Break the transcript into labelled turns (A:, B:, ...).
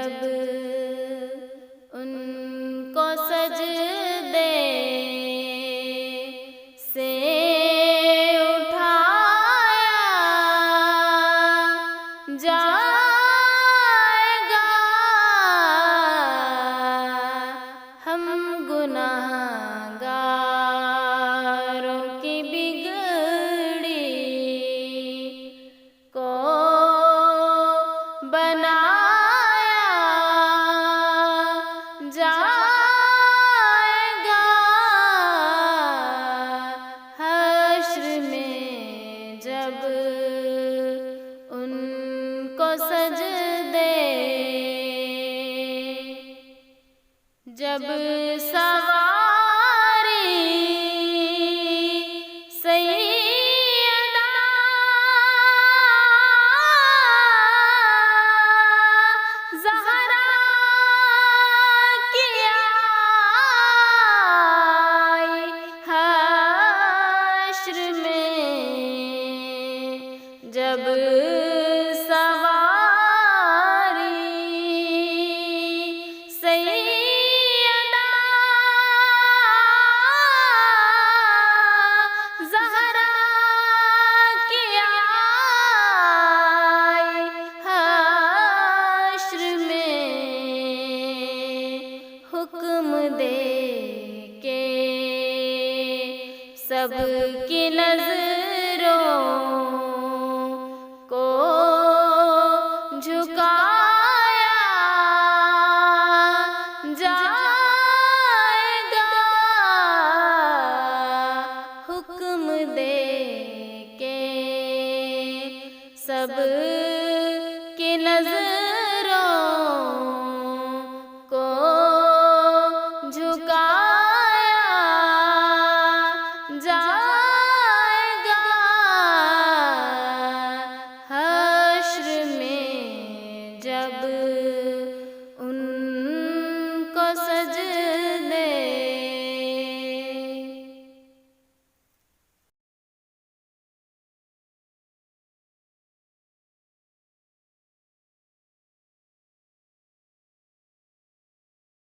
A: जब उनको सजदे से उठाया जाएगा, हम गुनाहगारों की बिगड़ी को बनाया जाएगा। हश्र में जब उनको सजदे, जब सवारी सैयदा ज़हरा की आई हश्र में, जब सवारी सैयदा ज़हरा की आई हश्र में, हुक्म दे के सबकी नजरों को झुकाया जाएगा। हुक्म दे के सबकी नजरों को झुकाया जाएगा। हश्र में जब